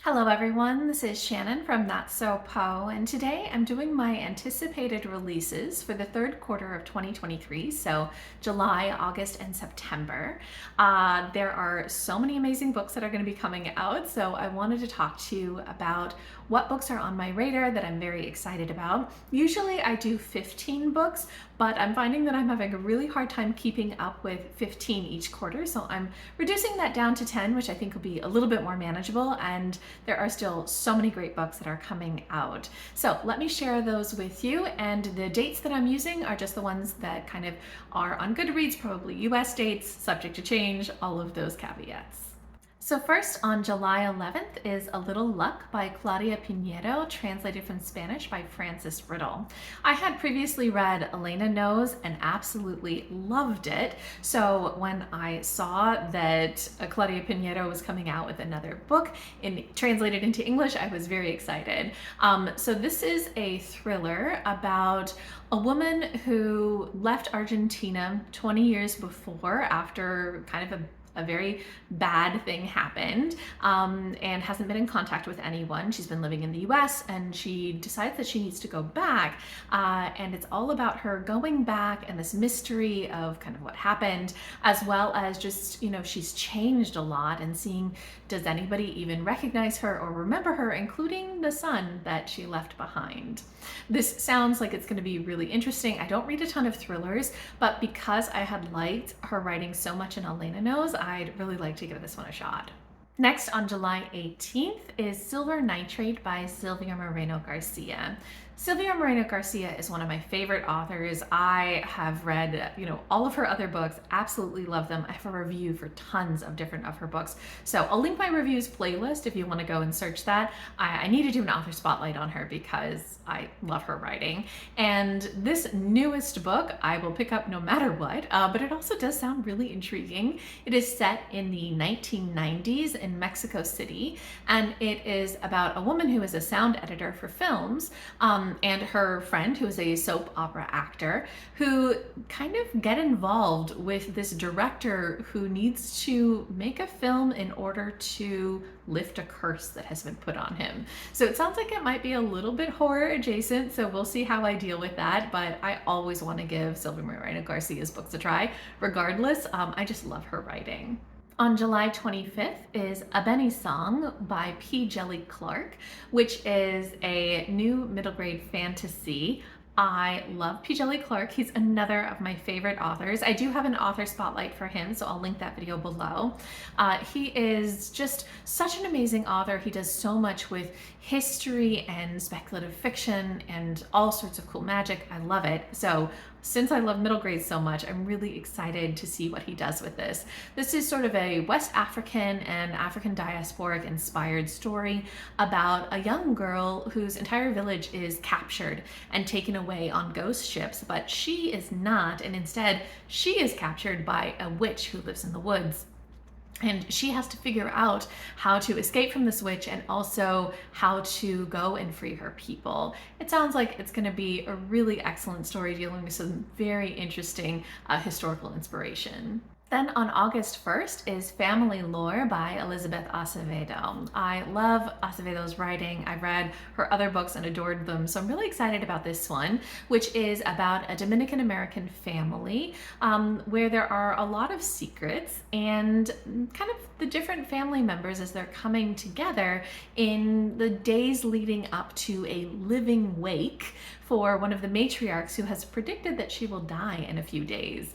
Hello everyone, this is Shannon from Not So Po, and today I'm doing my anticipated releases for the third quarter of 2023, so July, August, and September. There are so many amazing books that are going to be coming out, so I wanted to talk to you about what books are on my radar that I'm very excited about. Usually I do 15 books, but I'm finding that I'm having a really hard time keeping up with 15 each quarter, so I'm reducing that down to 10, which I think will be a little bit more manageable, and there are still so many great books that are coming out. So let me share those with you, and the dates that I'm using are just the ones that kind of are on Goodreads, probably US dates, subject to change, all of those caveats. So first, on July 11th is A Little Luck by Claudia Piñeiro, translated from Spanish by Frances Riddle. I had previously read Elena Knows and absolutely loved it. So when I saw that Claudia Piñeiro was coming out with another book translated into English, I was very excited. So this is a thriller about a woman who left Argentina 20 years before after kind of a very bad thing happened, and hasn't been in contact with anyone. She's been living in the US and she decides that she needs to go back, and it's all about her going back and this mystery of kind of what happened, as well as just, she's changed a lot, and seeing, does anybody even recognize her or remember her, including the son that she left behind. This sounds like it's going to be really interesting. I don't read a ton of thrillers, but because I had liked her writing so much in Elena Knows, I'd really like to give this one a shot. Next, on July 18th is Silver Nitrate by Silvia Moreno-Garcia. Silvia Moreno-Garcia is one of my favorite authors. I have read, all of her other books, absolutely love them. I have a review for tons of different of her books. So I'll link my reviews playlist if you want to go and search that. I need to do an author spotlight on her because I love her writing. And this newest book I will pick up no matter what, but it also does sound really intriguing. It is set in the 1990s in Mexico City, and it is about a woman who is a sound editor for films, and her friend, who is a soap opera actor, who kind of get involved with this director who needs to make a film in order to lift a curse that has been put on him. So it sounds like it might be a little bit horror adjacent, so we'll see how I deal with that, but I always want to give Silvia Moreno-Garcia's books a try. Regardless, I just love her writing. On July 25th is Abeni Song by P. Djèlí Clark, which is a new middle grade fantasy. I love P. Djèlí Clark. He's another of my favorite authors. I do have an author spotlight for him, so I'll link that video below. He is just such an amazing author. He does so much with history and speculative fiction and all sorts of cool magic. I love it. So since I love middle grade so much, I'm really excited to see what he does with this. This is sort of a West African and African diasporic inspired story about a young girl whose entire village is captured and taken away on ghost ships, but she is not, and instead she is captured by a witch who lives in the woods. And she has to figure out how to escape from this witch and also how to go and free her people. It sounds like it's going to be a really excellent story dealing with some very interesting historical inspiration. Then on August 1st is Family Lore by Elizabeth Acevedo. I love Acevedo's writing. I've read her other books and adored them, so I'm really excited about this one, which is about a Dominican American family where there are a lot of secrets, and kind of the different family members as they're coming together in the days leading up to a living wake for one of the matriarchs who has predicted that she will die in a few days.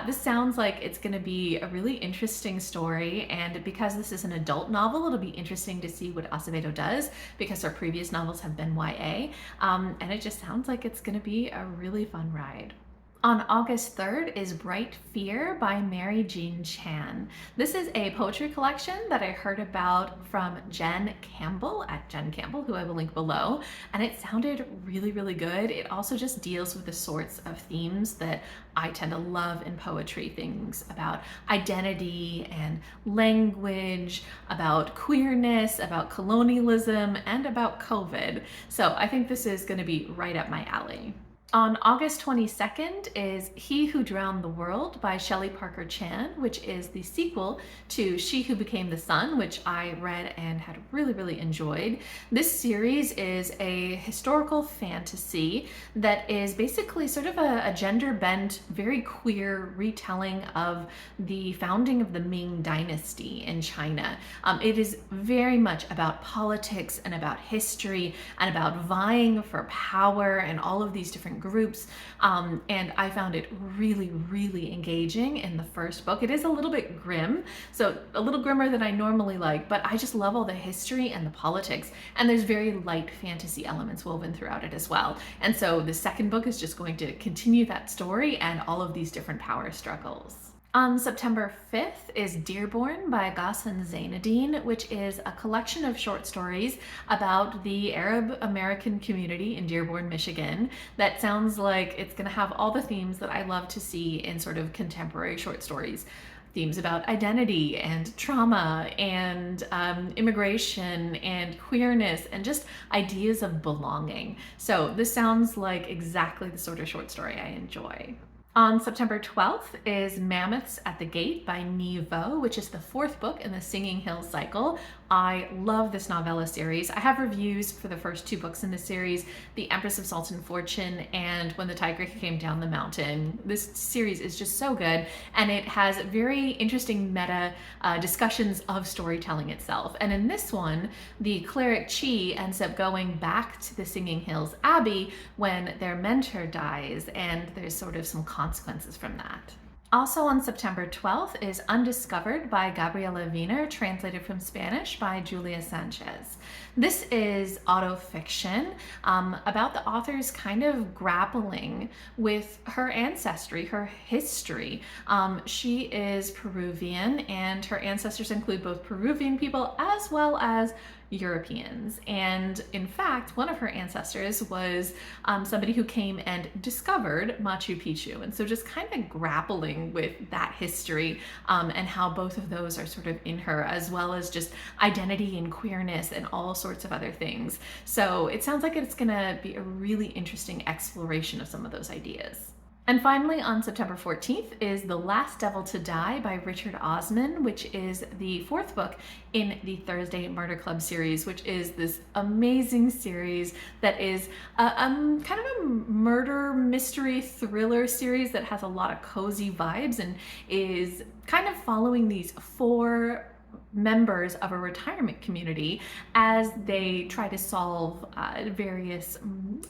This sounds like it's going to be a really interesting story, and because this is an adult novel, it'll be interesting to see what Acevedo does, because her previous novels have been YA, and it just sounds like it's going to be a really fun ride. On August 3rd is Bright Fear by Mary Jean Chan. This is a poetry collection that I heard about from Jen Campbell, at Jen Campbell, who I will link below, and it sounded really, really good. It also just deals with the sorts of themes that I tend to love in poetry, things about identity and language, about queerness, about colonialism, and about COVID. So I think this is going to be right up my alley. On August 22nd is He Who Drowned the World by Shelley Parker Chan, which is the sequel to She Who Became the Sun, which I read and had really enjoyed. This series is a historical fantasy that is basically sort of a gender-bent, very queer retelling of the founding of the Ming Dynasty in China. It is very much about politics and about history and about vying for power and all of these different groups, and I found it really engaging in the first book. It is a little bit grim, so a little grimmer than I normally like, but I just love all the history and the politics, and there's very light fantasy elements woven throughout it as well. And so the second book is just going to continue that story and all of these different power struggles. On September 5th is Dearborn by Ghassan Zeineddine, which is a collection of short stories about the Arab American community in Dearborn, Michigan. That sounds like it's going to have all the themes that I love to see in sort of contemporary short stories. Themes about identity and trauma and immigration and queerness and just ideas of belonging. So this sounds like exactly the sort of short story I enjoy. On September 12th is Mammoths at the Gate by Nghi, which is the fourth book in the Singing Hills cycle. I love this novella series. I have reviews for the first two books in the series, The Empress of Salt and Fortune and When the Tiger Came Down the Mountain. This series is just so good, and it has very interesting meta discussions of storytelling itself. And in this one, the cleric Chi ends up going back to the Singing Hills Abbey when their mentor dies, and there's sort of some consequences from that. Also on September 12th is Undiscovered by Gabriela Wiener, translated from Spanish by Julia Sanches. This is autofiction about the author's kind of grappling with her ancestry, her history. She is Peruvian, and her ancestors include both Peruvian people as well as Europeans. And in fact, one of her ancestors was somebody who came and discovered Machu Picchu. And so just kind of grappling with that history and how both of those are sort of in her, as well as just identity and queerness and all sorts of other things. So it sounds like it's gonna be a really interesting exploration of some of those ideas. And finally, on September 14th is The Last Devil to Die by Richard Osman, which is the fourth book in the Thursday Murder Club series, which is this amazing series that is kind of a murder mystery thriller series that has a lot of cozy vibes and is kind of following these four members of a retirement community as they try to solve various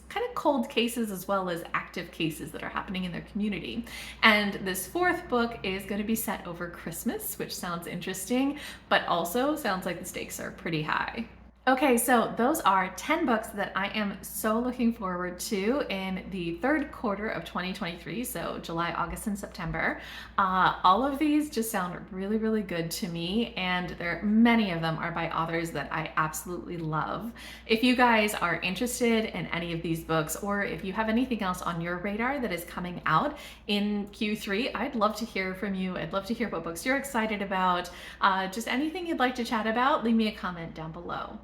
kind of cold cases as well as active cases that are happening in their community. And this fourth book is going to be set over Christmas, which sounds interesting, but also sounds like the stakes are pretty high. Okay, so those are 10 books that I am so looking forward to in the third quarter of 2023, so July, August, and September. All of these just sound really good to me, and many of them are by authors that I absolutely love. If you guys are interested in any of these books, or if you have anything else on your radar that is coming out in Q3, I'd love to hear from you. I'd love to hear what books you're excited about. Just anything you'd like to chat about, leave me a comment down below.